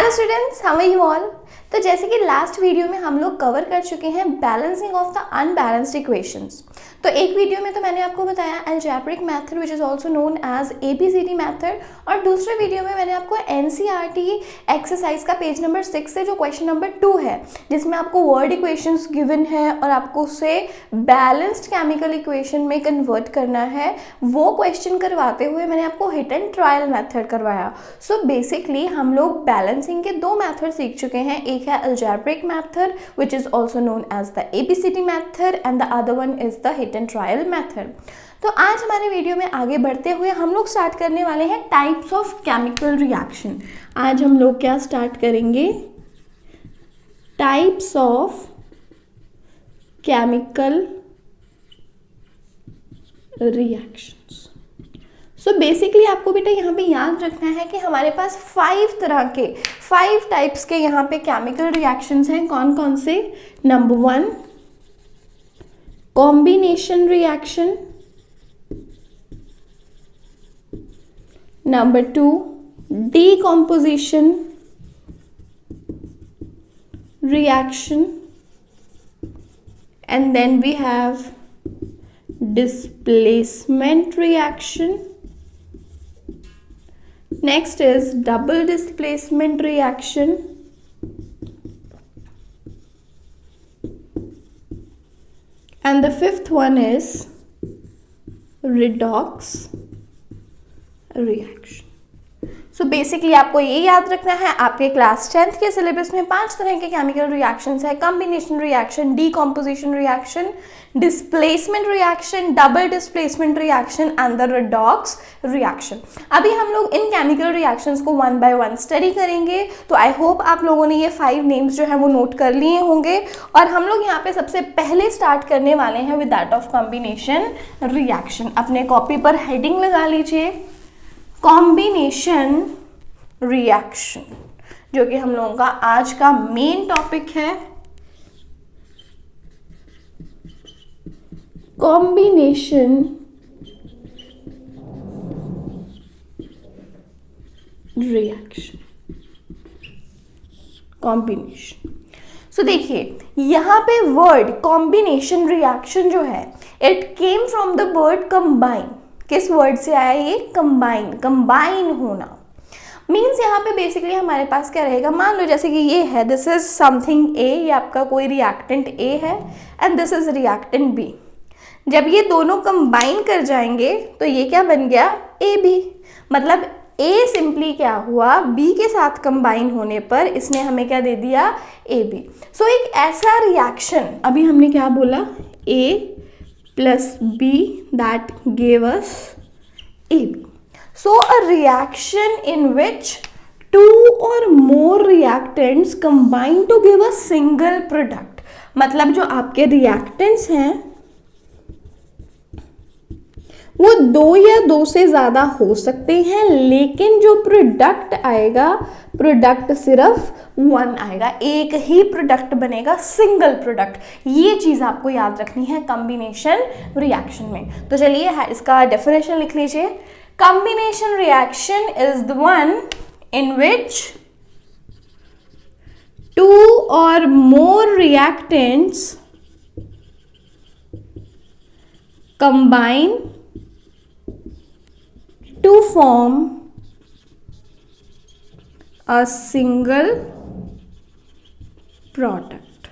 Hello students, how are you all. तो जैसे कि लास्ट वीडियो में हम लोग कवर कर चुके हैं balancing of the unbalanced equations. तो एक वीडियो में तो मैंने आपको बताया algebraic method which is also known as ABCD method, और दूसरे वीडियो में मैंने आपको NCERT एक्सरसाइज का पेज नंबर 6 से जो क्वेश्चन नंबर 2 है, जिसमें आपको वर्ड इक्वेशंस गिवन है और आपको उसे बैलेंस्ड केमिकल इक्वेशन में कन्वर्ट करना है, वो क्वेश्चन करवाते हुए मैंने आपको हिट एंड ट्रायल मेथड करवाया। सो बेसिकली हम लोग बैलेंसिंग के दो मेथड सीख चुके हैं, एक है algebraic method which is also known as the ABCD method and the other one is the hit and trial method. तो आज हमारे वीडियो में आगे बढ़ते हुए हम लोग स्टार्ट करने वाले हैं टाइप्स ऑफ केमिकल रिएक्शन। आज हम लोग क्या स्टार्ट करेंगे? Types of chemical reactions. So basically आपको बेटा यहाँ पे याद रखना है कि हमारे पास 5 टाइप्स के यहाँ पे केमिकल रिएक्शंस हैं। कौन कौन से? Number 1 combination reaction, number 2 decomposition reaction, and then we have displacement reaction. Next is double displacement reaction, and the fifth one is redox reaction. So basically आपको ये याद रखना है, आपके क्लास 10th के सिलेबस में 5 तरह के केमिकल रिएक्शंस है: combination reaction, decomposition reaction, displacement reaction, double displacement reaction and the redox reaction. अभी हम लोग इन केमिकल रिएक्शंस को 1 by 1 स्टडी करेंगे। तो आई होप आप लोगों ने ये 5 नेम्स जो है वो नोट कर लिए होंगे, और हम लोग यहाँ पे सबसे पहले स्टार्ट करने वाले हैं with that of combination reaction. अपने कॉपी पर हेडिंग लगा लीजिए कॉम्बिनेशन रिएक्शन, जो कि हम लोगों का आज का मेन टॉपिक है। Combination reaction, combination. सो देखिए यहां पे वर्ड कॉम्बिनेशन रिएक्शन जो है, it came from the word combine. किस वर्ड से आया ये? कंबाइन, कंबाइन होना। मीन्स यहाँ पे बेसिकली हमारे पास क्या रहेगा? मान लो जैसे कि ये है, दिस इज समथिंग ए, ये आपका कोई रिएक्टेंट ए है and this is reactant B. जब ये दोनों कंबाइन कर जाएंगे तो ये क्या बन गया? A B. मतलब ए सिंपली क्या हुआ? बी के साथ कंबाइन होने पर इसने हमें क्या दे दिया? A B. सो एक ऐसा रिएक्शन, अभी हमने क्या बोला? ए plus B that gave us AB. So a reaction in which 2 or more reactants combine to give a single product. मतलब जो आपके reactants हैं वो 2 या 2 से ज़्यादा हो सकते हैं, लेकिन जो प्रोडक्ट आएगा, प्रोडक्ट सिर्फ 1 आएगा, एक ही प्रोडक्ट बनेगा, सिंगल प्रोडक्ट। ये चीज़ आपको याद रखनी है कॉम्बिनेशन रिएक्शन में। तो चलिए इसका डेफिनेशन लिख लीजिए। Combination reaction is the one in which 2 or more reactants combine to form a single product.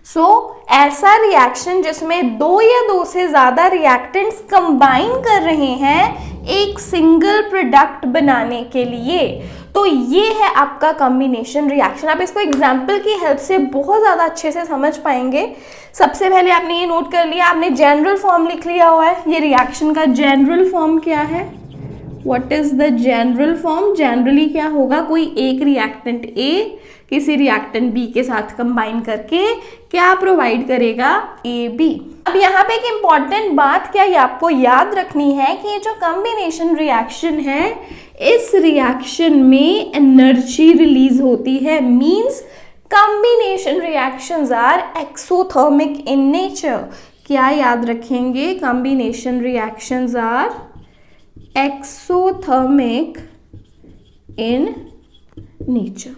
So ऐसा रिएक्शन जिसमें 2 या 2 से ज्यादा रिएक्टेंट्स कंबाइन कर रहे हैं एक सिंगल प्रोडक्ट बनाने के लिए, तो ये है आपका कॉम्बिनेशन रिएक्शन। आप इसको एग्जाम्पल की हेल्प से बहुत ज़्यादा अच्छे से समझ पाएंगे। सबसे पहले आपने ये नोट कर लिया, आपने जनरल फॉर्म लिख लिया हुआ है। ये रिएक्शन का जनरल फॉर्म क्या है? What is the general form? Generally क्या होगा? कोई एक रिएक्टेंट ए किसी रिएक्टेंट बी के साथ कंबाइन करके क्या प्रोवाइड करेगा? A B. अब यहाँ पे एक इंपॉर्टेंट बात क्या ये आपको याद रखनी है कि ये जो कॉम्बिनेशन रिएक्शन है, इस रिएक्शन में एनर्जी रिलीज होती है। Means combination reactions are exothermic in nature. क्या याद रखेंगे? Combination reactions are exothermic in nature.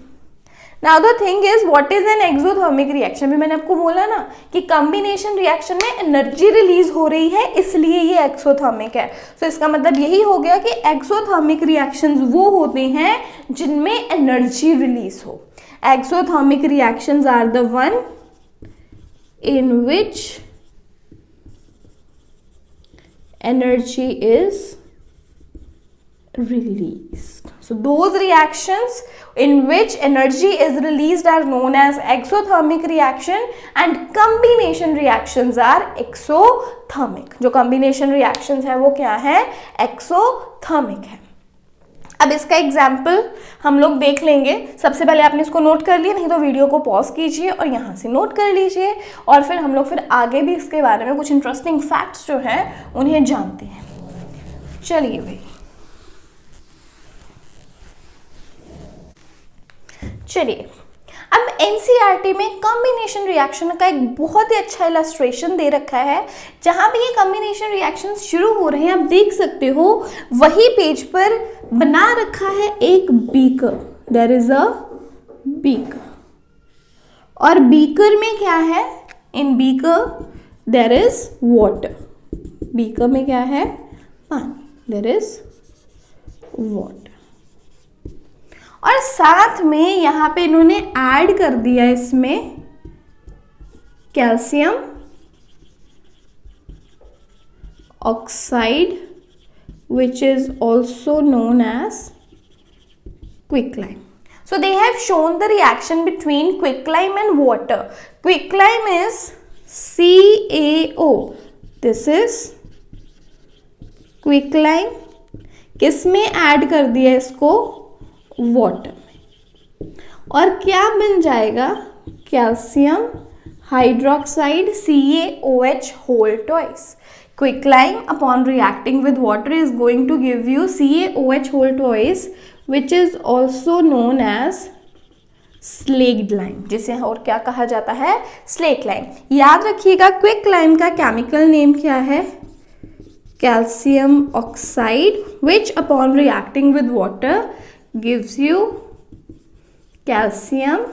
Now the thing is what is an exothermic reaction. भी मैंने आपको बोला ना कि कॉम्बिनेशन रिएक्शन में एनर्जी रिलीज हो रही है, इसलिए ये एक्सोथर्मिक है। सो इसका मतलब यही हो गया कि एक्सोथर्मिक रिएक्शंस वो होते हैं जिनमें एनर्जी रिलीज हो। Exothermic reactions are the one in which energy is released. So those reactions in which energy is released are known as exothermic reaction and combination reactions are exothermic. जो combination reactions है वो क्या है? exothermic है। अब इसका example हम लोग देख लेंगे। सबसे पहले आपने इसको नोट कर लिया, नहीं तो वीडियो को पॉज कीजिए और यहाँ से नोट कर लीजिए, और फिर हम लोग फिर आगे भी इसके बारे में कुछ इंटरेस्टिंग फैक्ट्स जो हैं उन्हें जानते हैं। चलिए भाई, चलिए अब एनसीईआरटी में कॉम्बिनेशन रिएक्शन का एक बहुत ही अच्छा इलस्ट्रेशन दे रखा है। जहां भी ये कॉम्बिनेशन रिएक्शन शुरू हो रहे हैं, आप देख सकते हो वही पेज पर बना रखा है एक beaker. There is a beaker, और बीकर में क्या है? In beaker there is water. Beaker में क्या है? पानी। There is water. और साथ में यहाँ पे इन्होंने ऐड कर दिया इसमें calcium oxide which is also known as quicklime. So they have shown the reaction between quicklime and water. Quicklime is CaO. This is quicklime. किस में ऐड कर दिया इसको? वाटर में। और क्या बन जाएगा? Calcium hydroxide CaOH whole twice. Quicklime upon reacting with water is going to give you CaOH whole twice, which is also known as slaked lime, जिसे और क्या कहा जाता है? slaked lime. याद रखिएगा quicklime का केमिकल नेम क्या है? Calcium oxide, which upon reacting with water gives you calcium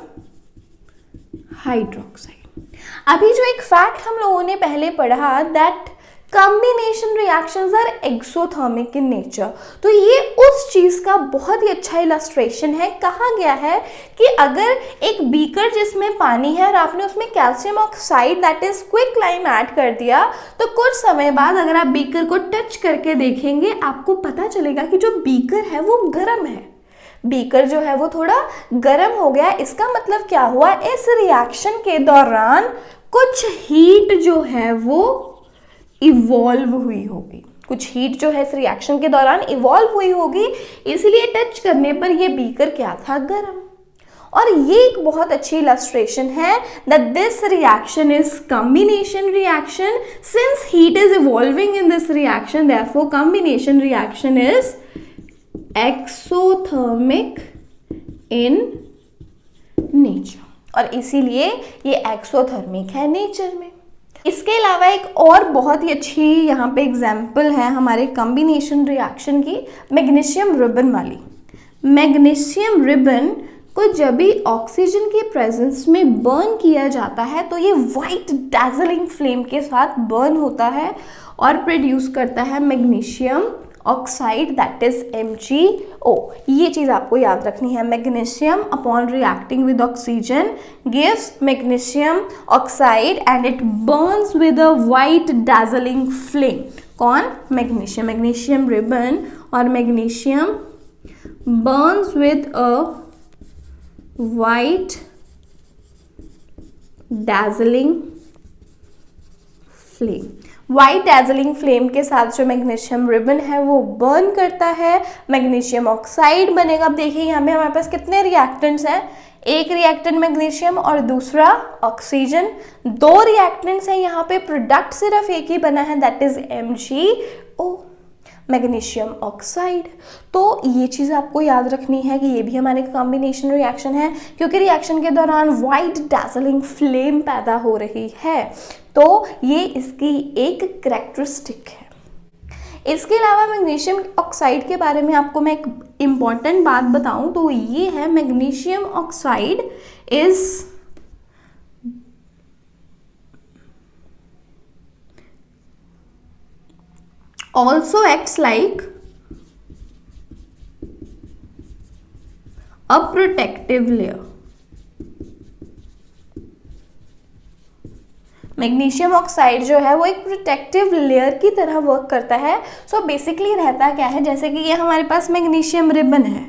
hydroxide. अभी जो एक फैक्ट हम लोगों ने पहले पढ़ा, that combination reactions are exothermic in nature, तो ये उस चीज का बहुत ही अच्छा इलस्ट्रेशन है। कहा गया है कि अगर एक बीकर जिसमें पानी है और आपने उसमें calcium oxide that is quicklime add कर दिया, तो कुछ समय बाद अगर आप बीकर को टच करके देखेंगे, आपको पता चलेगा कि जो बीकर है वो गर्म है। बीकर जो है वो थोड़ा गर्म हो गया। इसका मतलब क्या हुआ? इस रिएक्शन के दौरान कुछ हीट जो है वो इवॉल्व हुई होगी। कुछ हीट जो है इस रिएक्शन के दौरान इवॉल्व हुई होगी, इसलिए टच करने पर ये बीकर क्या था? गर्म। और ये एक बहुत अच्छी इलस्ट्रेशन है that this reaction is combination reaction. Since heat is evolving in this reaction, therefore combination reaction is exothermic in nature, और इसीलिए ये एक्सोथर्मिक है नेचर में। इसके अलावा एक और बहुत ही अच्छी यहाँ पे एग्जाम्पल है हमारे कॉम्बिनेशन रिएक्शन की, मैग्नीशियम रिबन वाली। मैग्नीशियम रिबन को जब भी ऑक्सीजन के प्रेजेंस में बर्न किया जाता है तो ये वाइट डैजलिंग फ्लेम के साथ बर्न होता है और प्रोड्यूस करता है magnesium oxide that is MgO। ये चीज़ आपको याद रखनी है। Magnesium upon reacting with oxygen gives magnesium oxide and it Burns with a white dazzling flame. कौन? मैग्नीशियम। मैग्नीशियम रिबन और magnesium Burns with a white dazzling flame. White dazzling flame के साथ जो मैग्नीशियम रिबन है वो burn करता है, magnesium oxide बनेगा। अब देखिए यहाँ पे हमारे पास कितने रिएक्टेंट्स हैं, एक रिएक्टेंट मैग्नीशियम और दूसरा ऑक्सीजन। दो रिएक्टेंट्स हैं यहाँ पे, प्रोडक्ट सिर्फ एक ही बना है that is MgO, magnesium oxide. तो ये चीज़ आपको याद रखनी है कि ये भी हमारे कॉम्बिनेशन रिएक्शन है, क्योंकि रिएक्शन के दौरान वाइट डैजलिंग फ्लेम पैदा हो रही है, तो ये इसकी एक करैक्टरिस्टिक है। इसके अलावा मैग्नीशियम ऑक्साइड के बारे में आपको मैं एक इंपॉर्टेंट बात बताऊं तो ये है magnesium oxide is also acts like a protective layer. Magnesium oxide जो है वो एक प्रोटेक्टिव लेयर की तरह वर्क करता है. सो बेसिकली रहता क्या है, जैसे कि ये हमारे पास मैग्नीशियम रिबन है,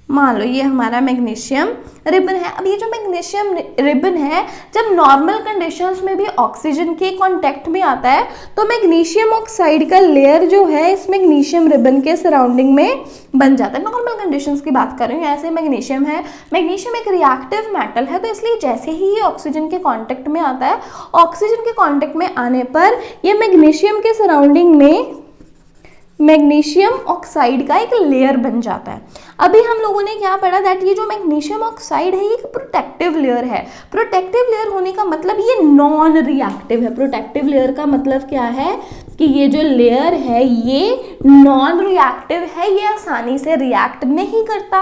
मान लो ये हमारा मैग्नीशियम रिबन है. अब ये जो मैग्नीशियम रिबन है जब नॉर्मल कंडीशंस में भी ऑक्सीजन के कांटेक्ट में आता है तो मैग्नीशियम ऑक्साइड का लेयर जो है इस मैग्नीशियम रिबन के सराउंडिंग में बन जाता है. नॉर्मल कंडीशंस की बात कर रही हूँ. ऐसे मैग्नीशियम है, मैग्नीशियम एक रिएक्टिव मेटल है, तो इसलिए जैसे ही ये ऑक्सीजन के कांटेक्ट में आता है, ऑक्सीजन के कांटेक्ट में आने पर ये मैग्नीशियम के सराउंडिंग में मैग्नीशियम ऑक्साइड का एक लेयर बन जाता है. अभी हम लोगों ने क्या पढ़ा, दैट ये जो मैग्नीशियम ऑक्साइड है ये एक प्रोटेक्टिव लेयर है. प्रोटेक्टिव लेयर होने का मतलब ये नॉन रिएक्टिव है. प्रोटेक्टिव लेयर का मतलब क्या है कि ये जो लेयर है ये नॉन रिएक्टिव है, ये आसानी से रिएक्ट नहीं करता.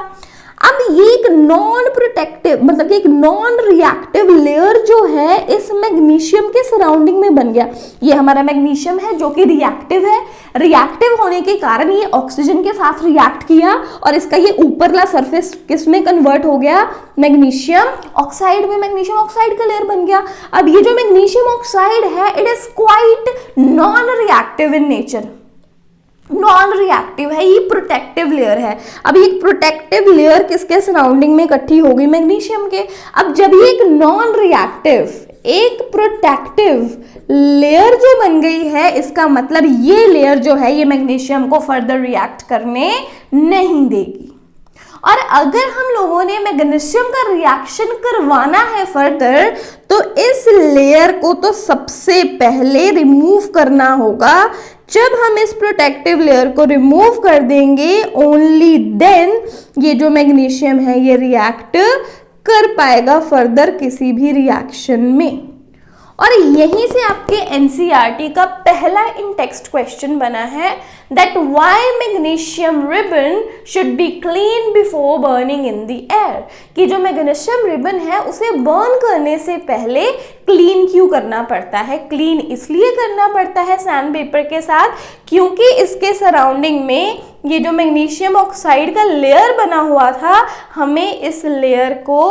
अब ये एक नॉन प्रोटेक्टिव मतलब कि एक नॉन रिएक्टिव लेयर जो है इस मैग्नीशियम के सराउंडिंग में बन गया. ये हमारा मैग्नीशियम है जो कि रिएक्टिव है. रिएक्टिव होने के कारण ये ऑक्सीजन के साथ रिएक्ट किया और इसका ये ऊपरला सरफेस किस में कन्वर्ट हो गया, मैग्नीशियम ऑक्साइड में. मैग्नीशियम ऑक्साइड का लेयर बन गया. अब ये जो मैग्नीशियम ऑक्साइड है it is quite non reactive in nature. Non reactive है, ये प्रोटेक्टिव लेयर है. अब ये प्रोटेक्टिव लेयर किसके सराउंडिंग में इकट्ठी हो गई, मैग्नीशियम के. अब जब ये एक नॉन रिएक्टिव एक प्रोटेक्टिव लेयर जो बन गई है, इसका मतलब ये लेयर जो है ये मैग्नीशियम को फर्दर रिएक्ट करने नहीं देगी. और अगर हम लोगों ने मैग्नीशियम का रिएक्शन करवाना है फर्दर तो इस लेयर को तो सबसे पहले रिमूव करना होगा. जब हम इस प्रोटेक्टिव लेयर को रिमूव कर देंगे ओनली देन ये जो मैग्नीशियम है ये रिएक्ट कर पाएगा फर्दर किसी भी रिएक्शन में. और यहीं से आपके एनसीईआरटी का पहला इन टेक्स्ट क्वेश्चन बना है that why magnesium ribbon should be clean before burning in the air. कि जो मैग्नीशियम रिबन है उसे बर्न करने से पहले क्लीन क्यों करना पड़ता है. क्लीन इसलिए करना पड़ता है सैंड पेपर के साथ क्योंकि इसके सराउंडिंग में ये जो मैग्नीशियम ऑक्साइड का लेयर बना हुआ था हमें इस लेयर को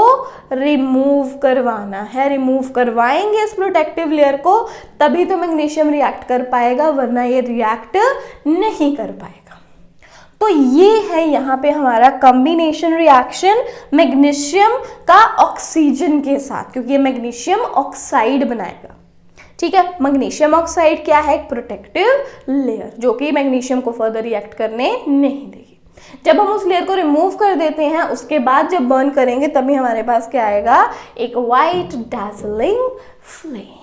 रिमूव करवाना है. रिमूव करवाएंगे इस प्रोटेक्टिव लेयर को तभी तो मैग्नीशियम रिएक्ट कर पाएगा, वरना ये रिएक्ट नहीं कर पाएगा. तो ये है यहाँ पे हमारा कॉम्बिनेशन रिएक्शन मैग्नीशियम का ऑक्सीजन के साथ, क्योंकि ये मैग्नीशियम ऑक्साइड बनाएगा. ठीक है, मैग्नीशियम ऑक्साइड क्या है, एक प्रोटेक्टिव लेयर जो कि मैग्नीशियम को फर्दर रिएक्ट करने नहीं देगी. जब हम उस लेयर को रिमूव कर देते हैं उसके बाद जब बर्न करेंगे तभी हमारे पास क्या आएगा, एक वाइट डैज़लिंग फ्लेम.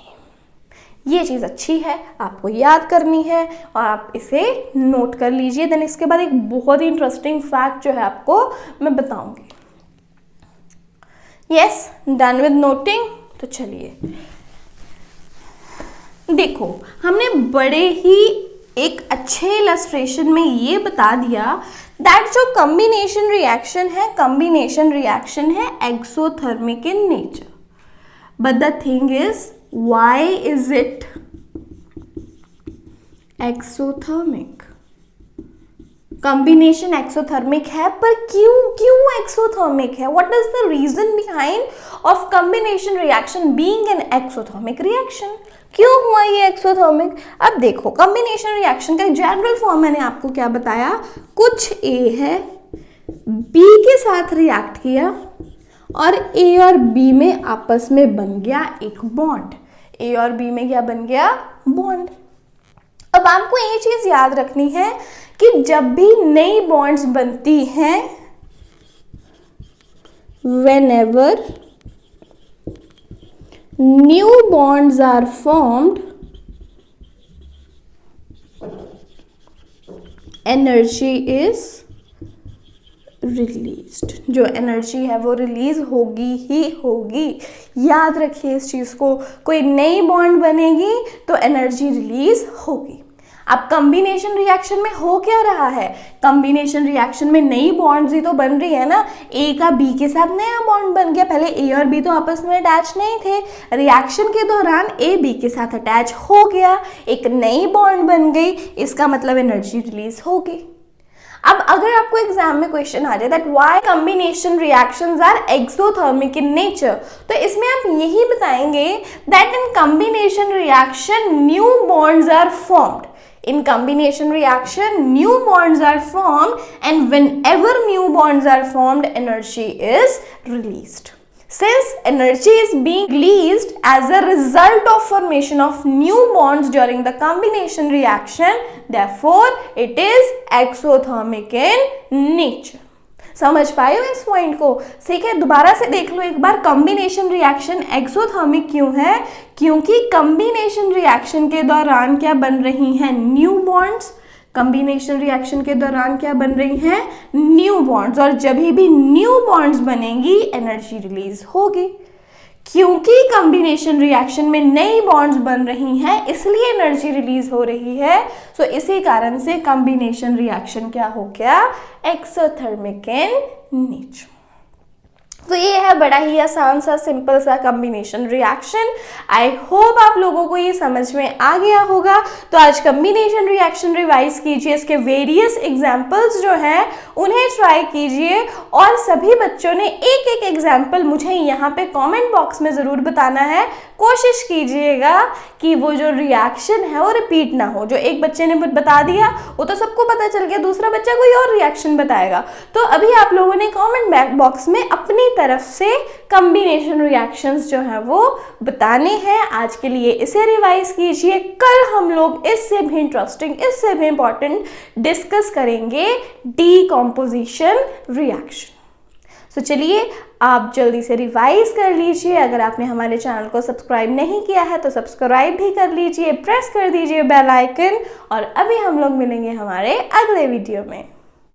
ये चीज़ अच्छी है, आपको याद करनी है और आप इसे नोट कर लीजिए. देन इसके बाद एक बहुत ही इंटरेस्टिंग फैक्ट जो है आपको मैं बताऊंगी. Yes, done with noting. तो चलिए देखो, हमने बड़े ही एक अच्छे इलस्ट्रेशन में ये बता दिया दैट जो कॉम्बिनेशन रिएक्शन है exothermic in nature. But the thing is why is it exothermic. Combination exothermic है पर क्यों एक्सोथर्मिक है, what is the reason behind of combination reaction being an exothermic reaction. क्यों हुआ ये एक्सोथर्मिक. अब देखो, कॉम्बिनेशन रिएक्शन का जनरल फॉर्म मैंने आपको क्या बताया, कुछ ए है, बी के साथ रिएक्ट किया और ए और बी में आपस में बन गया एक बॉन्ड. ए और बी में क्या बन गया, बॉन्ड. अब आपको ये चीज याद रखनी है कि जब भी नई बॉन्ड्स बनती हैं, whenever new bonds are formed, energy is released. जो एनर्जी है वो रिलीज होगी ही होगी. याद रखिए इस चीज को, कोई नई बॉन्ड बनेगी तो एनर्जी रिलीज होगी. अब कॉम्बिनेशन रिएक्शन में हो क्या रहा है, कॉम्बिनेशन रिएक्शन में नई बॉन्ड्स ही तो बन रही है ना, ए का बी के साथ नया बॉन्ड बन गया, पहले ए और बी तो आपस में अटैच नहीं थे, रिएक्शन के दौरान ए बी के साथ अटैच हो गया, एक नई बॉन्ड बन गई, इसका मतलब एनर्जी रिलीज होगी। अब अगर आपको एग्जाम में क्वेश्चन आ जाए that why combination reactions are exothermic in nature, तो इसमें आप यही बताएंगे that in combination reaction new bonds are formed. In combination reaction, new bonds are formed, and whenever new bonds are formed, energy is released. Since energy is being released as a result of formation of new bonds during the combination reaction, therefore it is exothermic in nature. समझ पाए हो इस point को? ठीक है, दोबारा से देख लो एक बार, कॉम्बिनेशन रिएक्शन एक्सोथर्मिक क्यों है? क्योंकि कॉम्बिनेशन रिएक्शन के दौरान क्या बन रही हैं? New bonds. कॉम्बिनेशन रिएक्शन के दौरान क्या बन रही हैं? New bonds. और जब भी न्यू बॉन्ड्स बनेंगी एनर्जी रिलीज होगी। क्योंकि कॉम्बिनेशन रिएक्शन में नई बॉन्ड्स बन रही हैं इसलिए एनर्जी रिलीज हो रही है। सो इसी कारण से कॉम्बिनेशन रिएक्शन क्या हो गया? Exothermic in nature. तो ये है बड़ा ही आसान सा सिंपल सा कॉम्बिनेशन रिएक्शन। आई होप आप लोगों को ये समझ में आ गया होगा। तो आज कॉम्बिनेशन रिएक्शन रिवाइज कीजिए, इसके वेरियस एग्जांपल्स जो हैं उन्हें ट्राई कीजिए, और सभी बच्चों ने एक एक एग्जांपल मुझे यहाँ पे कमेंट बॉक्स में ज़रूर बताना है। कोशिश कीजिएगा कि वो जो रिएक्शन है वो रिपीट ना हो। जो एक बच्चे ने बता दिया वो तो सबको पता चल गया, दूसरा बच्चा कोई और रिएक्शन बताएगा। तो अभी आप लोगों ने कमेंट बॉक्स में अपनी तरफ से कॉम्बिनेशन रिएक्शंस जो है वो बताने हैं। आज के लिए इसे रिवाइज कीजिए। कल हम लोग इससे भी इंटरेस्टिंग, इससे भी इंपॉर्टेंट डिस्कस करेंगे डीकॉम्पोजिशन रिएक्शन। तो चलिए आप जल्दी से रिवाइज कर लीजिए। अगर आपने हमारे चैनल को सब्सक्राइब नहीं किया है तो सब्सक्राइब भी कर लीजिए, प्रेस कर दीजिए बेल आइकन। और अभी हम लोग मिलेंगे हमारे अगले वीडियो में।